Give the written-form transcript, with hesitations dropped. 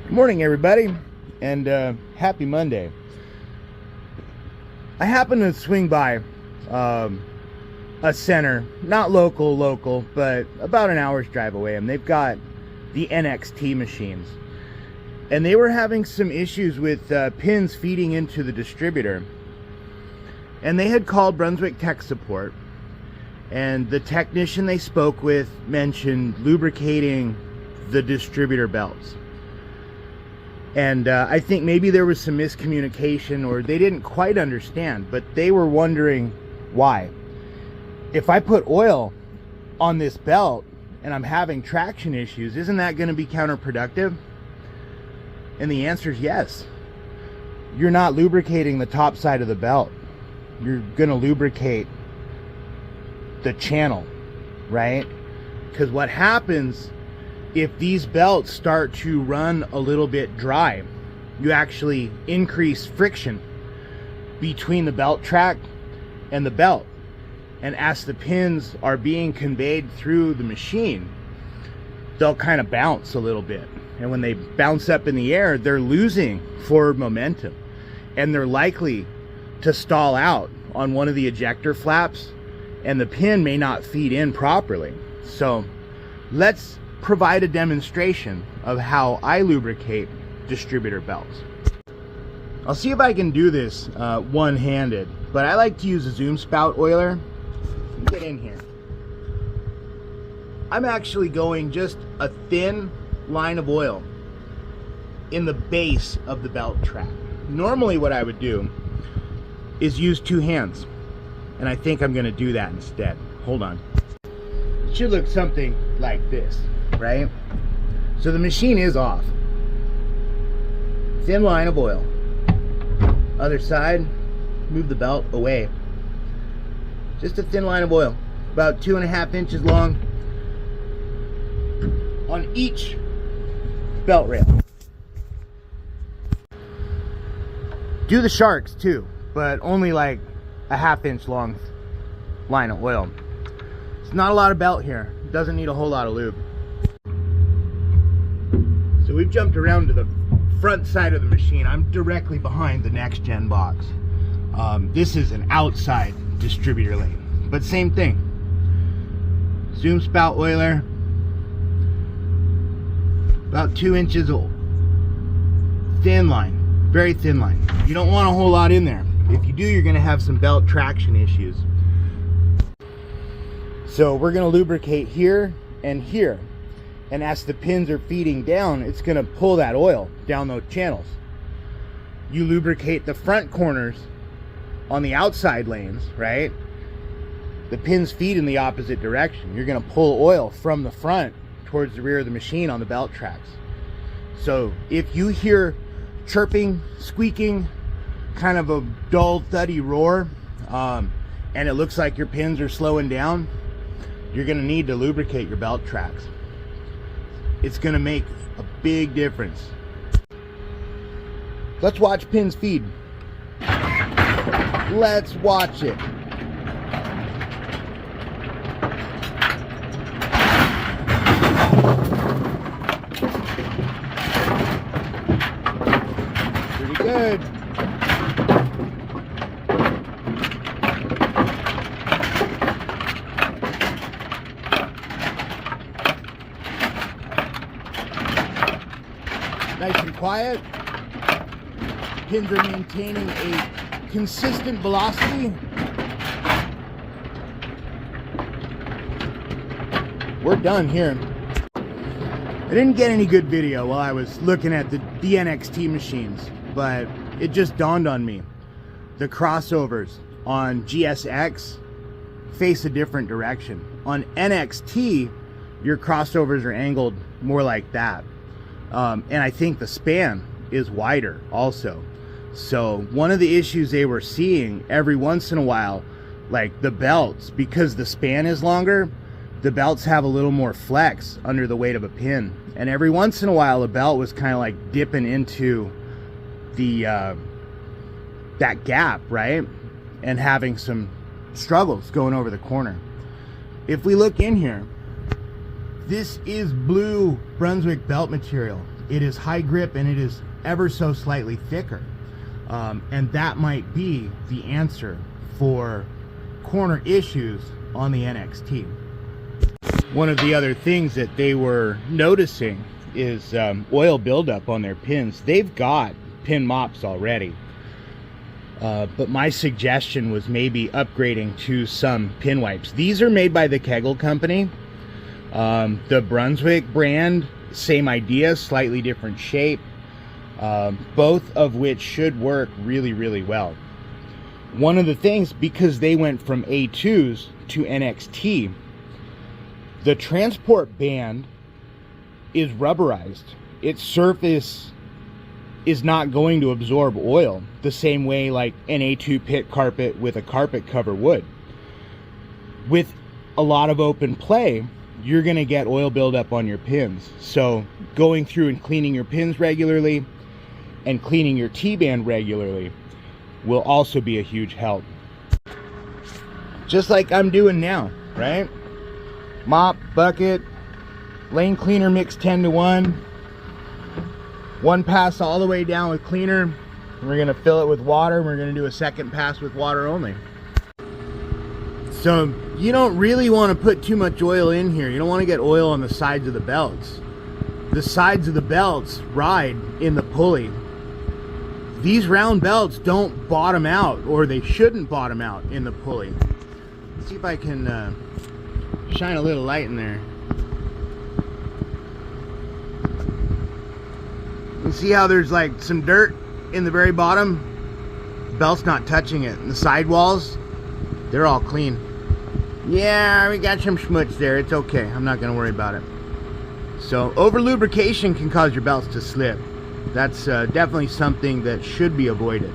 Good morning, everybody, and happy Monday. I happened to swing by a center, not local, but about an hour's drive away, and they've got the NXT machines. And they were having some issues with pins feeding into the distributor. And they had called Brunswick tech support, and the technician they spoke with mentioned lubricating the distributor belts. And I think maybe there was some miscommunication, or they didn't quite understand, but they were wondering why. If I put oil on this belt and I'm having traction issues, isn't that going to be counterproductive? And the answer is yes. You're not lubricating the top side of the belt. You're going to lubricate the channel, right? Because what happens if these belts start to run a little bit dry, you actually increase friction between the belt track and the belt. And as the pins are being conveyed through the machine, they'll kind of bounce a little bit. And when they bounce up in the air, they're losing forward momentum. And they're likely to stall out on one of the ejector flaps, and the pin may not feed in properly. So let's provide a demonstration of how I lubricate distributor belts. I'll see if I can do this one-handed, but I like to use a zoom spout oiler. Get in here. I'm actually going just a thin line of oil in the base of the belt track. Normally what I would do is use two hands, and I think I'm going to do that instead. Hold on. It should look something like this, right? So the machine is off. Thin line of oil. Other side, move the belt away. Just a thin line of oil, about 2.5 inches long on each belt rail. Do the sharks too, but only like a 1/2 inch long line of oil. It's not a lot of belt here. It doesn't need a whole lot of lube. So we've jumped around to the front side of the machine. I'm directly behind the next gen box. This is an outside distributor lane, but same thing. Zoom spout oiler, about 2 inches old. Thin line, very thin line. You don't want a whole lot in there. If you do, you're going to have some belt traction issues. So we're going to lubricate here and here. And as the pins are feeding down, it's going to pull that oil down those channels. You lubricate the front corners on the outside lanes, right? The pins feed in the opposite direction. You're going to pull oil from the front towards the rear of the machine on the belt tracks. So if you hear chirping, squeaking, kind of a dull, thuddy roar, and it looks like your pins are slowing down, you're going to need to lubricate your belt tracks. It's going to make a big difference. Let's watch pins feed. Let's watch it. Pretty good. Nice and quiet. Pins are maintaining a consistent velocity. We're done here. I didn't get any good video while I was looking at the NXT machines, but it just dawned on me. The crossovers on GSX face a different direction. On NXT, your crossovers are angled more like that. And I think the span is wider also. So one of the issues they were seeing every once in a while, like the belts, because the span is longer, the belts have a little more flex under the weight of a pin. And every once in a while, the belt was kind of like dipping into the that gap, right? And having some struggles going over the corner. If we look in here, This is blue Brunswick belt material. It is high grip and it is ever so slightly thicker. And that might be the answer for corner issues on the NXT. One of the other things that they were noticing is oil buildup on their pins. They've got pin mops already. But my suggestion was maybe upgrading to some pin wipes. These are made by the Kegel company. The Brunswick brand, same idea, slightly different shape. Both of which should work really, really well. One of the things, because they went from A2s to NXT, the transport band is rubberized. Its surface is not going to absorb oil the same way like an A2 pit carpet with a carpet cover would. With a lot of open play, you're going to get oil buildup on your pins. So going through and cleaning your pins regularly and cleaning your T-band regularly will also be a huge help. Just like I'm doing now, right? Mop, bucket, lane cleaner mix 10-to-1. One pass all the way down with cleaner. We're gonna fill it with water. And we're gonna do a second pass with water only. So you don't really want to put too much oil in here. You don't want to get oil on the sides of the belts. The sides of the belts ride in the pulley. These round belts don't bottom out, or they shouldn't bottom out in the pulley. Let's see if I can shine a little light in there. You see how there's like some dirt in the very bottom? The belt's not touching it. And the sidewalls, they're all clean. Yeah, we got some schmutz there. It's okay. I'm not going to worry about it. So over lubrication can cause your belts to slip. That's definitely something that should be avoided.